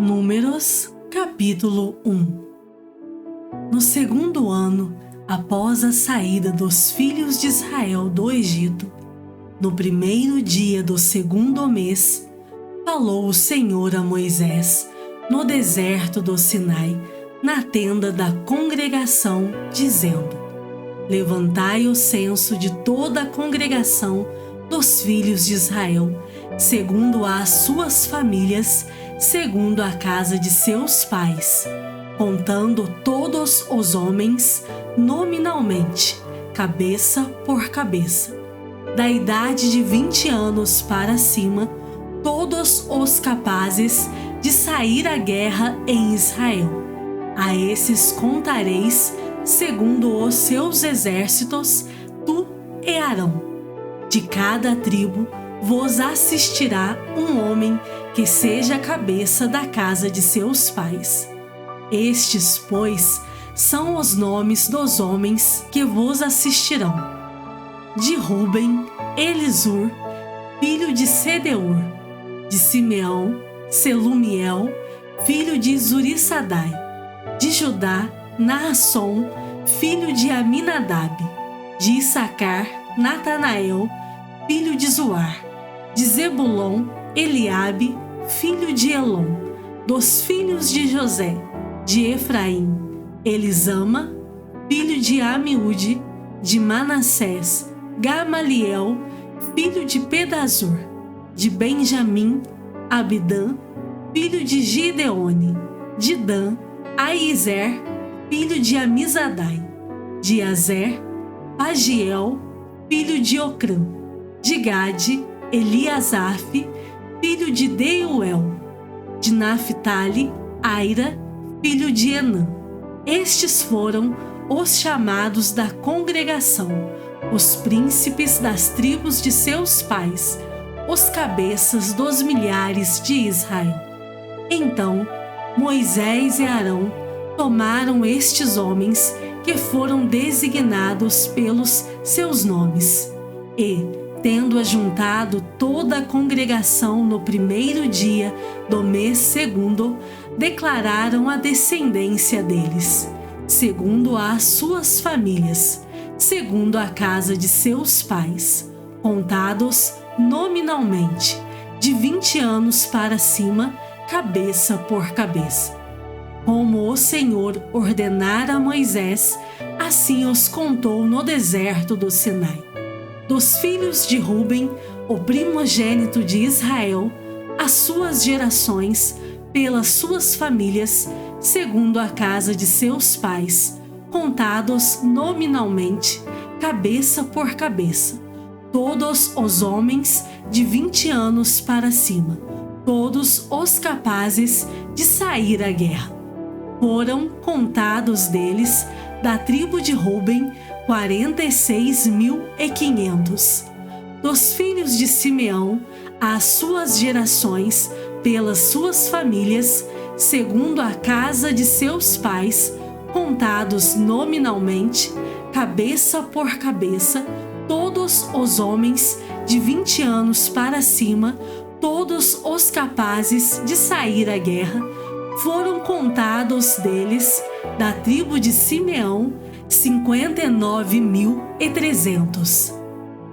Números, capítulo 1. No segundo ano, após a saída dos filhos de Israel do Egito, no primeiro dia do segundo mês, falou o Senhor a Moisés no deserto do Sinai, na tenda da congregação, dizendo: Levantai o censo de toda a congregação dos filhos de Israel, segundo as suas famílias, segundo a casa de seus pais, contando todos os homens nominalmente, cabeça por cabeça, da idade de 20 anos para cima, todos os capazes de sair à guerra em Israel. A esses contareis segundo os seus exércitos, tu e Arão. De cada tribo vos assistirá um homem que seja a cabeça da casa de seus pais. Estes, pois, são os nomes dos homens que vos assistirão: de Ruben, Elisur, filho de Sedeur; de Simeão, Selumiel, filho de Zurissadai; de Judá, Naasson, filho de Aminadab; de Issacar, Natanael, filho de Zuar; de Zebulon, Eliabe, filho de Elon; dos filhos de José, de Efraim, Elisama, filho de Amiúde; de Manassés, Gamaliel, filho de Pedazur; de Benjamim, Abidã, filho de Gideone; de Dan, Aizer, filho de Amizadai; de Azer, Pagiel, filho de Ocrã; de Gade, Eliasaf, filho de Deuel; de Naphtali, Aira, filho de Enã. Estes foram os chamados da congregação, os príncipes das tribos de seus pais, os cabeças dos milhares de Israel. Então Moisés e Arão tomaram estes homens que foram designados pelos seus nomes e, tendo ajuntado toda a congregação no primeiro dia do mês segundo, declararam a descendência deles, segundo as suas famílias, segundo a casa de seus pais, contados nominalmente, de 20 anos para cima, cabeça por cabeça. Como o Senhor ordenara a Moisés, assim os contou no deserto do Sinai. Dos filhos de Ruben, o primogênito de Israel, as suas gerações, pelas suas famílias, segundo a casa de seus pais, contados nominalmente, cabeça por cabeça, todos os homens de 20 anos para cima, todos os capazes de sair à guerra. Foram contados deles, da tribo de Ruben, 46.500. Dos filhos de Simeão, as suas gerações, pelas suas famílias, segundo a casa de seus pais, contados nominalmente, cabeça por cabeça, todos os homens de 20 anos para cima, todos os capazes de sair à guerra, foram contados deles, da tribo de Simeão, 59.300.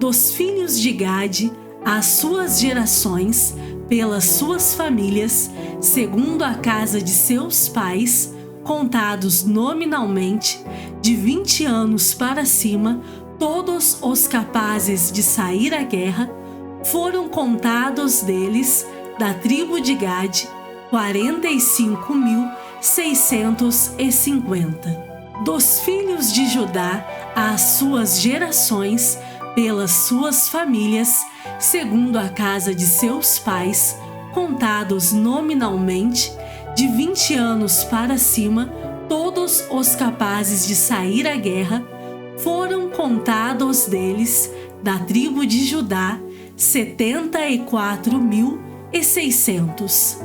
Dos filhos de Gade, as suas gerações, pelas suas famílias, segundo a casa de seus pais, contados nominalmente, de 20 anos para cima, todos os capazes de sair à guerra, foram contados deles, da tribo de Gade, 45.650. Dos filhos de Judá, as suas gerações, pelas suas famílias, segundo a casa de seus pais, contados nominalmente, de 20 anos para cima, todos os capazes de sair à guerra, foram contados deles, da tribo de Judá, 74.600.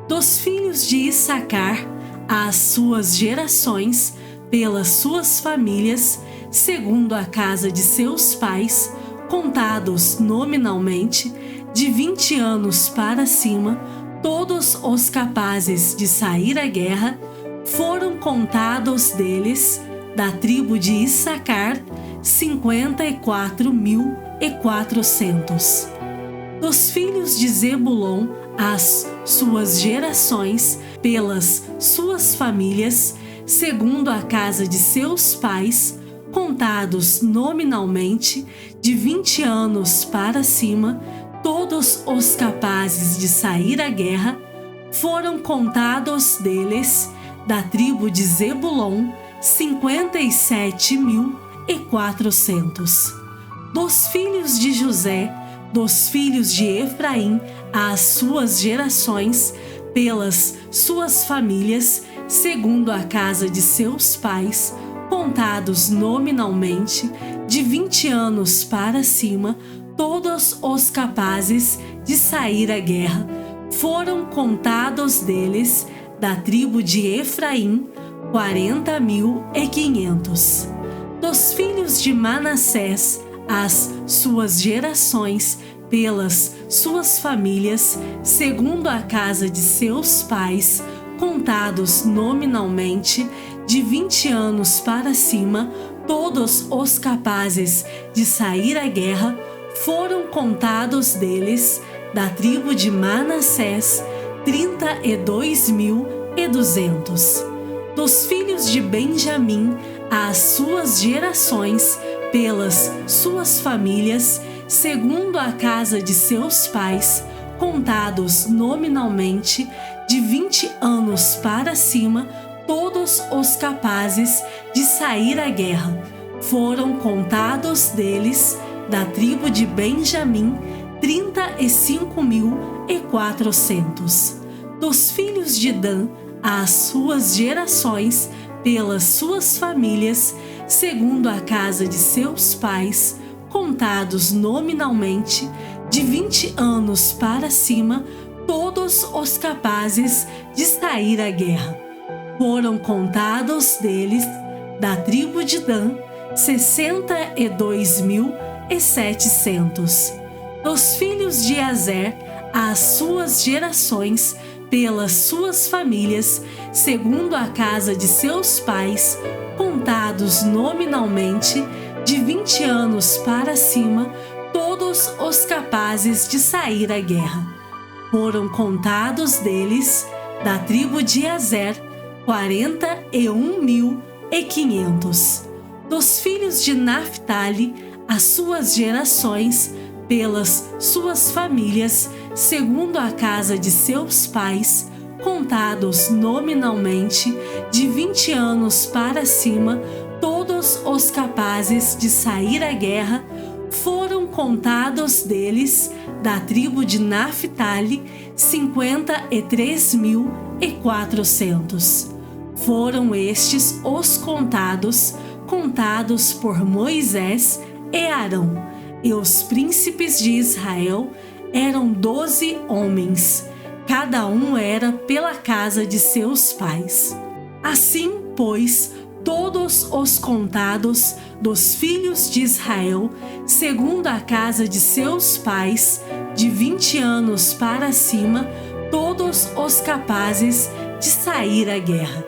Dos filhos de Issacar, as suas gerações, pelas suas famílias, segundo a casa de seus pais, contados nominalmente, de 20 anos para cima, todos os capazes de sair à guerra, foram contados deles, da tribo de Issacar, 54.400. Dos filhos de Zebulon, as suas gerações, pelas suas famílias, segundo a casa de seus pais, contados nominalmente, de 20 anos para cima, todos os capazes de sair à guerra, foram contados deles, da tribo de Zebulon, 57.400. Dos filhos de José, dos filhos de Efraim, as suas gerações, pelas suas famílias, segundo a casa de seus pais, contados nominalmente, de 20 anos para cima, todos os capazes de sair à guerra, foram contados deles, da tribo de Efraim, 40.500. Dos filhos de Manassés, as suas gerações, pelas suas famílias, segundo a casa de seus pais, contados nominalmente, de 20 anos para cima, todos os capazes de sair à guerra, foram contados deles, da tribo de Manassés, 32.200. Dos filhos de Benjamim, as suas gerações, pelas suas famílias, segundo a casa de seus pais, contados nominalmente, de 20 anos para cima, todos os capazes de sair à guerra, foram contados deles, da tribo de Benjamim, 35.400. Dos filhos de Dan, as suas gerações, pelas suas famílias, segundo a casa de seus pais, contados nominalmente, de 20 anos para cima, todos os capazes de sair à guerra. Foram contados deles, da tribo de Dan, 62.700. Dos filhos de Azer, as suas gerações, pelas suas famílias, segundo a casa de seus pais, contados nominalmente, de 20 anos para cima, todos os capazes de sair à guerra. Foram contados deles, da tribo de Azer, 41.500. Dos filhos de Naphtali, as suas gerações, pelas suas famílias, segundo a casa de seus pais, contados nominalmente, de 20 anos para cima, todos os capazes de sair à guerra, foram contados deles, da tribo de Naphtali, 53.400. Foram estes os contados por Moisés e Arão, e os príncipes de Israel eram 12 homens, cada um era pela casa de seus pais. Assim, pois, todos os contados dos filhos de Israel, segundo a casa de seus pais, de 20 anos para cima, todos os capazes de sair à guerra.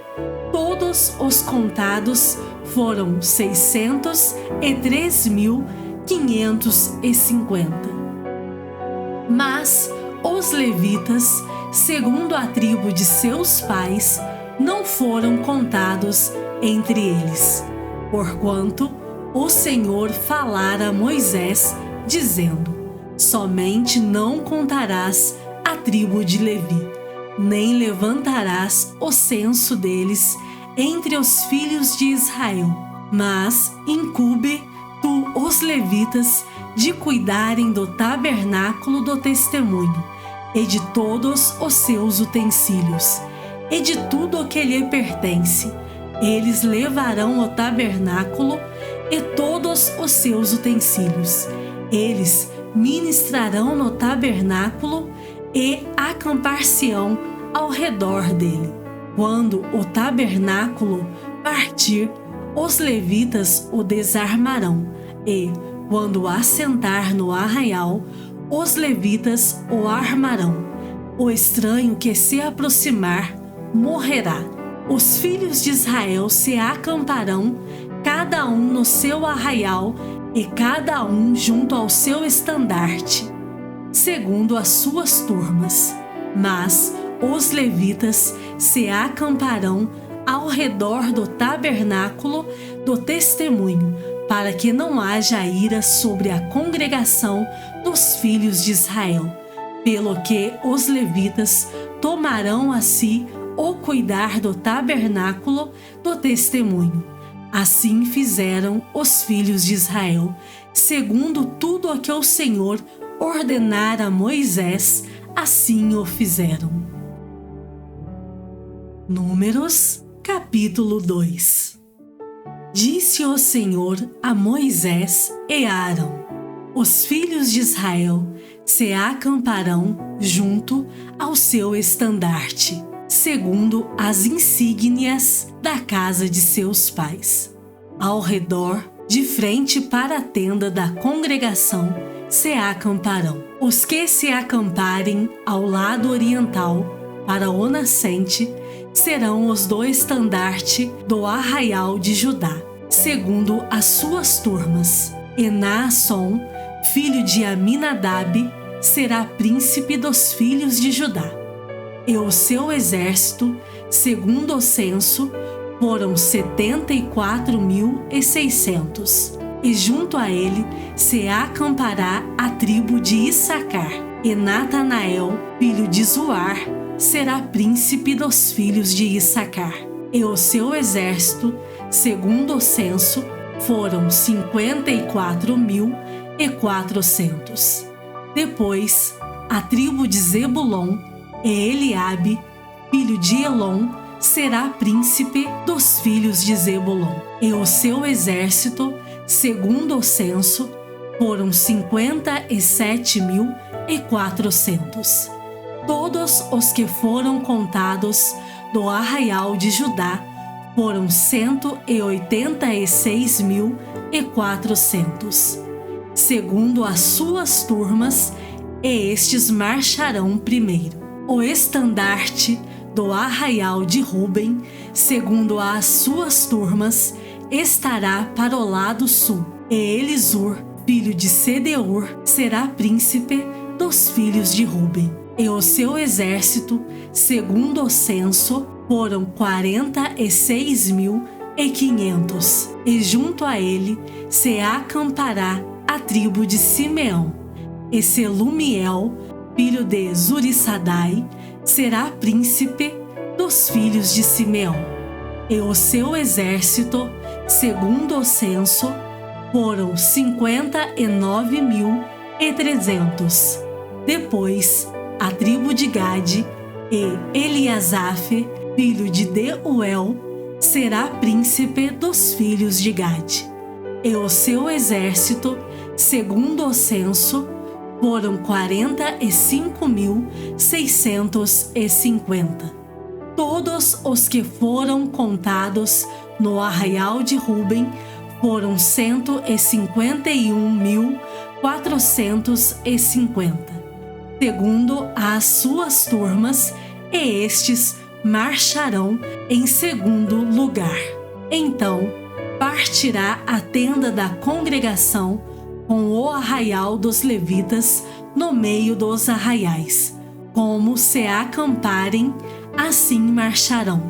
Todos os contados foram 603.550. Mas os levitas, segundo a tribo de seus pais, não foram contados entre eles, porquanto o Senhor falara a Moisés, dizendo: somente não contarás a tribo de Levi, nem levantarás o censo deles entre os filhos de Israel, mas incube tu os levitas de cuidarem do tabernáculo do testemunho, e de todos os seus utensílios, e de tudo o que lhe pertence. Eles levarão o tabernáculo e todos os seus utensílios. Eles ministrarão no tabernáculo e acampar-se-ão ao redor dele. Quando o tabernáculo partir, os levitas o desarmarão, e, quando assentar no arraial, os levitas o armarão. O estranho que se aproximar morrerá. Os filhos de Israel se acamparão, cada um no seu arraial e cada um junto ao seu estandarte, segundo as suas turmas. Mas os levitas se acamparão ao redor do tabernáculo do testemunho, para que não haja ira sobre a congregação dos filhos de Israel, pelo que os levitas tomarão a si o cuidar do tabernáculo do testemunho. Assim fizeram os filhos de Israel, segundo tudo o que o Senhor ordenara a Moisés, assim o fizeram. Números, capítulo 2. Disse o Senhor a Moisés e a Arão: os filhos de Israel se acamparão junto ao seu estandarte, segundo as insígnias da casa de seus pais. Ao redor, de frente para a tenda da congregação, se acamparão. Os que se acamparem ao lado oriental, para o nascente, serão os do estandarte do arraial de Judá, segundo as suas turmas. E Naasson, filho de Aminadab, será príncipe dos filhos de Judá. E o seu exército, segundo o censo, foram 74.600. E junto a ele se acampará a tribo de Issacar. E Natanael, filho de Zuar, será príncipe dos filhos de Issacar. E o seu exército, segundo o censo, foram 54.400. Depois, a tribo de Zebulon, e Eliabe, filho de Elon, será príncipe dos filhos de Zebulon. E o seu exército, segundo o censo, foram 57.400. Todos os que foram contados do arraial de Judá foram 186.400, segundo as suas turmas, e estes marcharão primeiro. O estandarte do arraial de Ruben, segundo as suas turmas, estará para o lado sul. E Elisur, filho de Sedeur, será príncipe dos filhos de Ruben. E o seu exército, segundo o censo, foram 46.500. E junto a ele se acampará a tribo de Simeão. E Selumiel, filho de Zurissadai, será príncipe dos filhos de Simeão. E o seu exército, segundo o censo, foram 59.300. Depois, a tribo de Gade, e Eliasaf, filho de Deuel, será príncipe dos filhos de Gade. E o seu exército, segundo o censo, foram 45.650. Todos os que foram contados no arraial de Ruben foram 151.450, segundo as suas turmas, e estes marcharão em segundo lugar. Então partirá a tenda da congregação com o arraial dos levitas no meio dos arraiais. Como se acamparem, assim marcharão,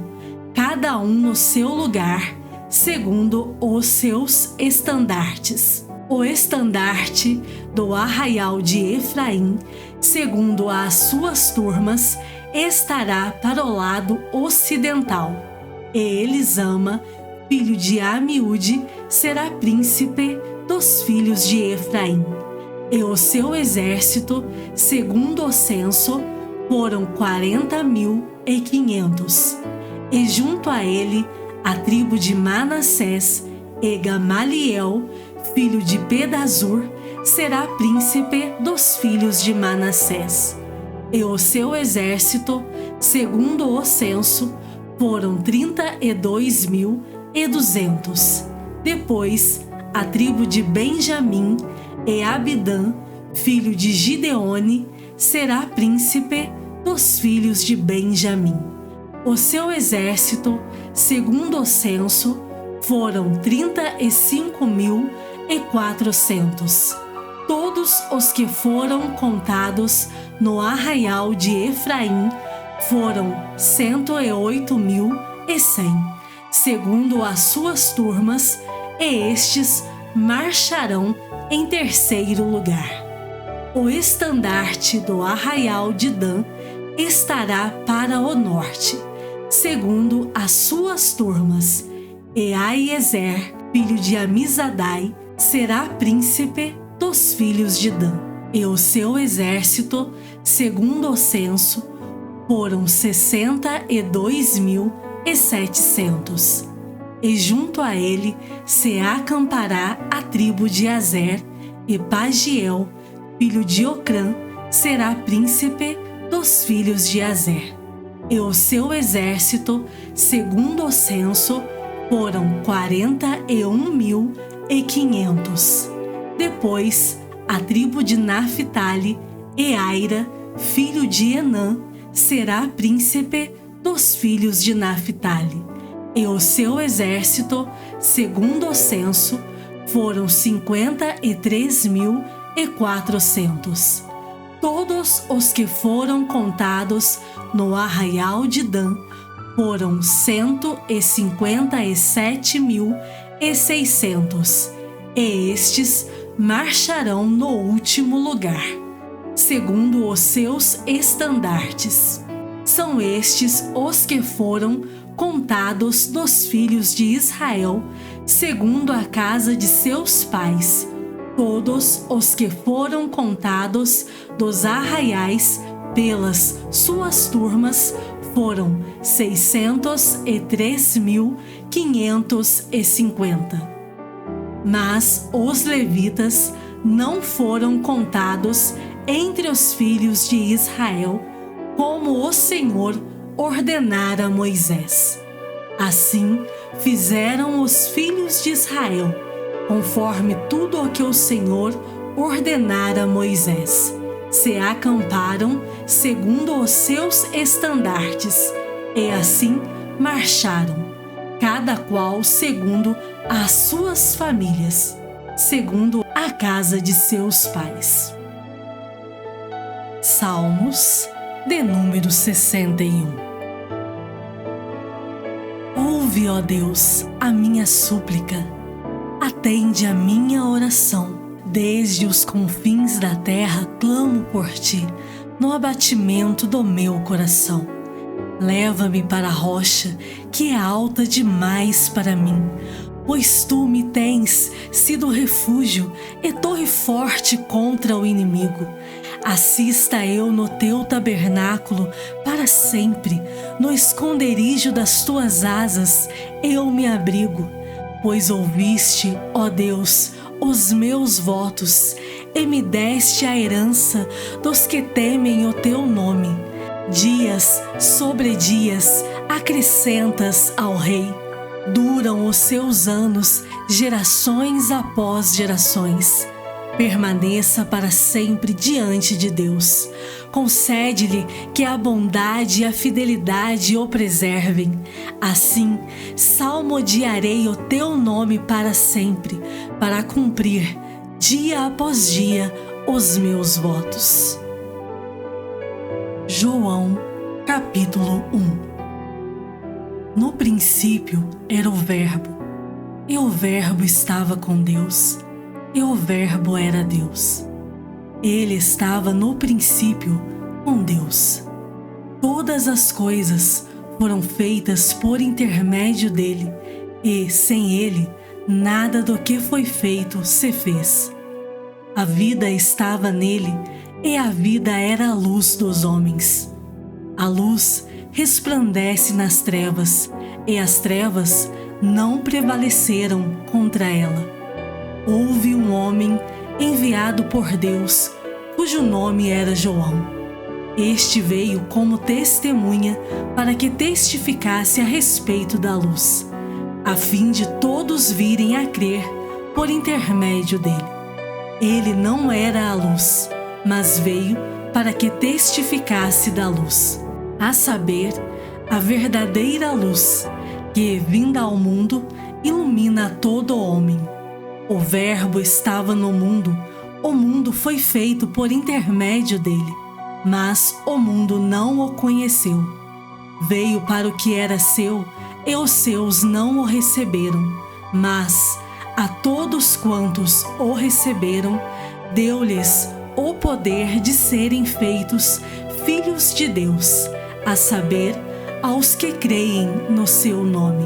cada um no seu lugar, segundo os seus estandartes. O estandarte do arraial de Efraim, segundo as suas turmas, estará para o lado ocidental. E Elisama, filho de Amiúde, será príncipe dos filhos de Efraim. E o seu exército, segundo o censo, foram 40.500. E junto a ele, a tribo de Manassés, e Gamaliel, filho de Pedazur, será príncipe dos filhos de Manassés. E o seu exército, segundo o censo, foram 32.200. Depois, a tribo de Benjamim, e Abidã, filho de Gideone, será príncipe dos filhos de Benjamim. O seu exército, segundo o censo, foram 35.400. Todos os que foram contados no arraial de Efraim foram 108.100, segundo as suas turmas, e estes marcharão em terceiro lugar. O estandarte do arraial de Dan estará para o norte, segundo as suas turmas, e Aiezer, filho de Amizadai, será príncipe dos filhos de Dan. E o seu exército, segundo o censo, foram 62.700. E junto a ele se acampará a tribo de Azer, e Pagiel, filho de Ocrã, será príncipe dos filhos de Azer. E o seu exército, segundo o censo, foram 41.500. Depois, a tribo de Naphtali, Eaira, filho de Enã, será príncipe dos filhos de Naphtali. E o seu exército, segundo o censo, foram 53.400. Todos os que foram contados no arraial de Dan foram 157.600, e estes marcharão no último lugar, segundo os seus estandartes. São estes os que foram contados dos filhos de Israel, segundo a casa de seus pais. Todos os que foram contados dos arraiais pelas suas turmas foram 603.550. Mas os levitas não foram contados entre os filhos de Israel, como o Senhor ordenara a Moisés. Assim fizeram os filhos de Israel, conforme tudo o que o Senhor ordenara a Moisés. Se acamparam segundo os seus estandartes, e assim marcharam, cada qual segundo as suas famílias, segundo a casa de seus pais. Salmos de número 61. Ouve, ó Deus, a minha súplica, atende a minha oração. Desde os confins da terra clamo por ti, no abatimento do meu coração. Leva-me para a rocha, que é alta demais para mim, pois tu me tens sido refúgio e torre forte contra o inimigo. Assista eu no teu tabernáculo para sempre, no esconderijo das tuas asas eu me abrigo, pois ouviste, ó Deus, os meus votos, e me deste a herança dos que temem o teu nome. Dias sobre dias acrescentas ao rei. Duram os seus anos, gerações após gerações. Permaneça para sempre diante de Deus. Concede-lhe que a bondade e a fidelidade o preservem. Assim, salmodiarei o teu nome para sempre, para cumprir, dia após dia, os meus votos. João, capítulo 1. No princípio era o Verbo, e o Verbo estava com Deus, e o Verbo era Deus. Ele estava no princípio com Deus. Todas as coisas foram feitas por intermédio dele, e sem ele, nada do que foi feito se fez. A vida estava nele, e a vida era a luz dos homens. A luz resplandece nas trevas, e as trevas não prevaleceram contra ela. Houve um homem enviado por Deus, cujo nome era João. Este veio como testemunha para que testificasse a respeito da luz, a fim de todos virem a crer por intermédio dele. Ele não era a luz, mas veio para que testificasse da luz, a saber, a verdadeira luz, que, vinda ao mundo, ilumina todo homem. O Verbo estava no mundo, o mundo foi feito por intermédio dele, mas o mundo não o conheceu. Veio para o que era seu, e os seus não o receberam, mas a todos quantos o receberam, deu-lhes o poder de serem feitos filhos de Deus, a saber, aos que creem no seu nome,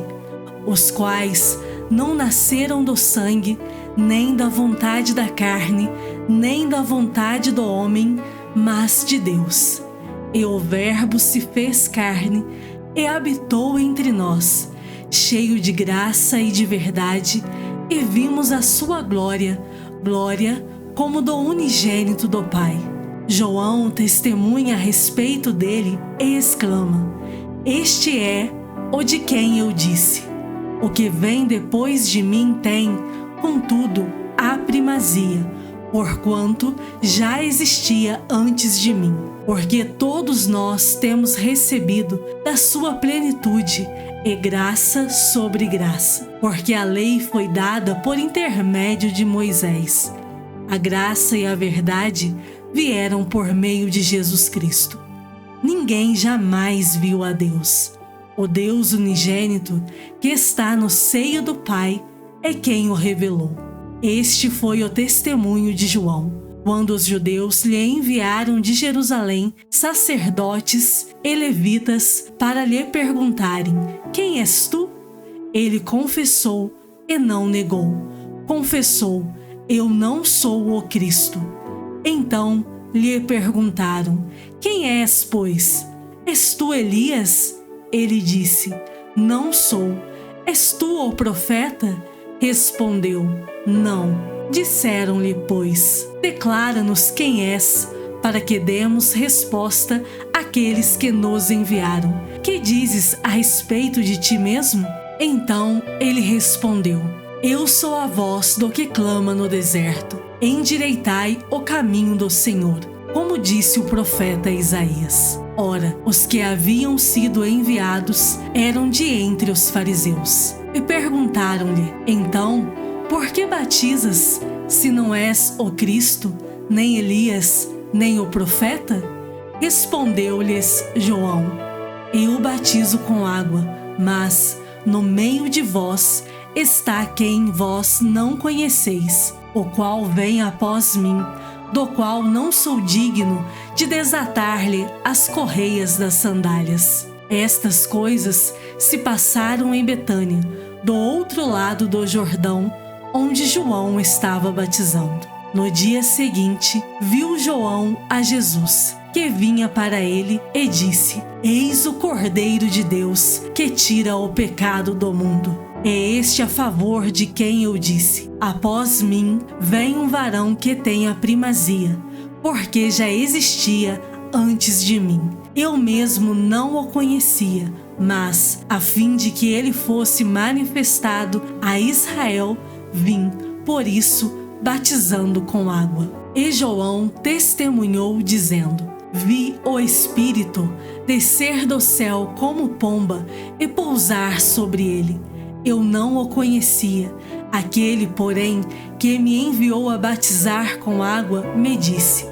os quais não nasceram do sangue, nem da vontade da carne, nem da vontade do homem, mas de Deus. E o Verbo se fez carne e habitou entre nós, cheio de graça e de verdade, e vimos a sua glória, glória como do unigênito do Pai. João testemunha a respeito dele e exclama: Este é o de quem eu disse: O que vem depois de mim tem, contudo, a primazia, porquanto já existia antes de mim. Porque todos nós temos recebido da sua plenitude e graça sobre graça. Porque a lei foi dada por intermédio de Moisés. A graça e a verdade vieram por meio de Jesus Cristo. Ninguém jamais viu a Deus. O Deus unigênito, que está no seio do Pai, é quem o revelou. Este foi o testemunho de João, quando os judeus lhe enviaram de Jerusalém sacerdotes e levitas para lhe perguntarem: Quem és tu? Ele confessou e não negou. Confessou: Eu não sou o Cristo. Então lhe perguntaram: Quem és, pois? És tu Elias? Ele disse: Não sou. És tu o profeta? Respondeu: Não. Disseram-lhe, pois: Declara-nos quem és, para que demos resposta àqueles que nos enviaram. Que dizes a respeito de ti mesmo? Então ele respondeu: Eu sou a voz do que clama no deserto. Endireitai o caminho do Senhor, como disse o profeta Isaías. Ora, os que haviam sido enviados eram de entre os fariseus. E perguntaram-lhe: Então, por que batizas, se não és o Cristo, nem Elias, nem o profeta? Respondeu-lhes João: Eu batizo com água, mas no meio de vós está quem vós não conheceis, o qual vem após mim, do qual não sou digno de desatar-lhe as correias das sandálias. Estas coisas se passaram em Betânia, do outro lado do Jordão, onde João estava batizando. No dia seguinte, viu João a Jesus, que vinha para ele, e disse: Eis o Cordeiro de Deus, que tira o pecado do mundo. É este a favor de quem eu disse: Após mim vem um varão que tem a primazia, porque já existia antes de mim. Eu mesmo não o conhecia, mas, a fim de que ele fosse manifestado a Israel, vim, por isso, batizando com água. E João testemunhou, dizendo: Vi o Espírito descer do céu como pomba e pousar sobre ele. Eu não o conhecia. Aquele, porém, que me enviou a batizar com água, me disse: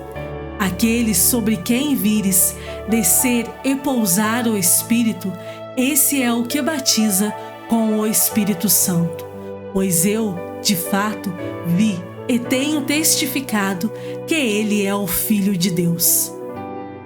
Aquele sobre quem vires descer e pousar o Espírito, esse é o que batiza com o Espírito Santo. Pois eu, de fato, vi e tenho testificado que ele é o Filho de Deus.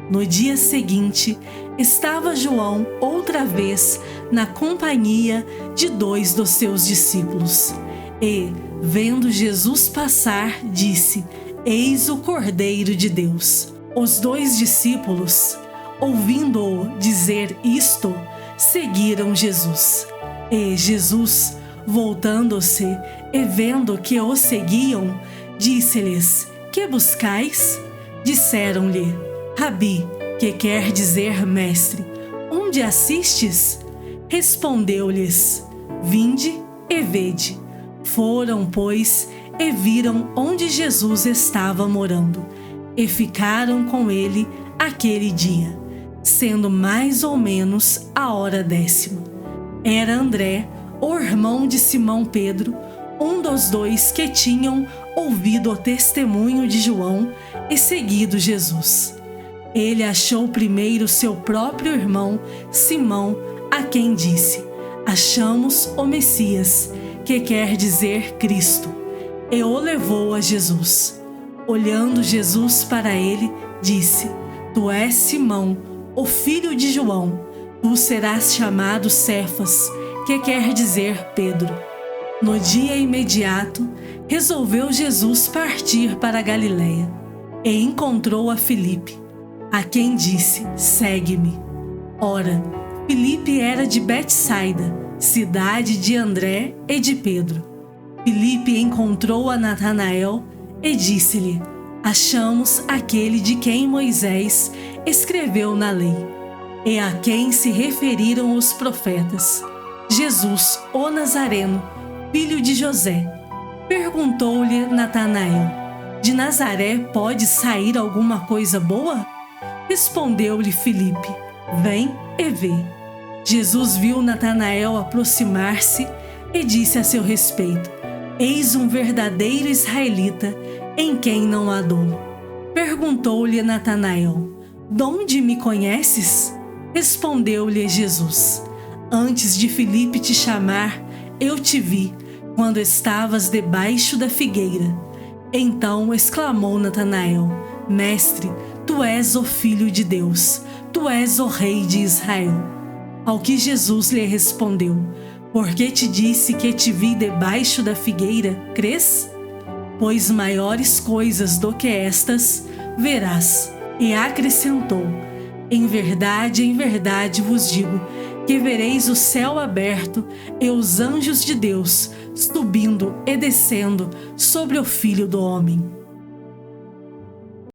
No dia seguinte, estava João outra vez na companhia de 2 dos seus discípulos. E, vendo Jesus passar, disse: Eis o Cordeiro de Deus. Os 2 discípulos, ouvindo-o dizer isto, seguiram Jesus. E Jesus, voltando-se e vendo que o seguiam, disse-lhes: Que buscais? Disseram-lhe: Rabi, que quer dizer mestre, onde assistes? Respondeu-lhes: Vinde e vede. Foram, pois, e viram onde Jesus estava morando, e ficaram com ele aquele dia, sendo mais ou menos a hora 10ª. Era André, o irmão de Simão Pedro, um dos dois que tinham ouvido o testemunho de João e seguido Jesus. Ele achou primeiro seu próprio irmão, Simão, a quem disse: achamos o Messias, que quer dizer Cristo, e o levou a Jesus. Olhando Jesus para ele, disse: Tu és Simão, o filho de João, tu serás chamado Cefas, que quer dizer Pedro. No dia imediato, resolveu Jesus partir para a Galiléia e encontrou a Filipe, a quem disse: segue-me. Ora, Filipe era de Betsaida, cidade de André e de Pedro. Filipe encontrou a Natanael e disse-lhe: achamos aquele de quem Moisés escreveu na lei, e a quem se referiram os profetas, Jesus, o Nazareno, filho de José. Perguntou-lhe Natanael: de Nazaré pode sair alguma coisa boa? Respondeu-lhe Filipe: vem e vê. Jesus viu Natanael aproximar-se e disse a seu respeito: eis um verdadeiro israelita, em quem não há dolo. Perguntou-lhe Natanael: donde me conheces? Respondeu-lhe Jesus: antes de Filipe te chamar, eu te vi, quando estavas debaixo da figueira. Então exclamou Natanael: Mestre, tu és o Filho de Deus, tu és o Rei de Israel. Ao que Jesus lhe respondeu: porque te disse que te vi debaixo da figueira, crês? Pois maiores coisas do que estas verás. E acrescentou: em verdade vos digo, que vereis o céu aberto e os anjos de Deus subindo e descendo sobre o Filho do Homem.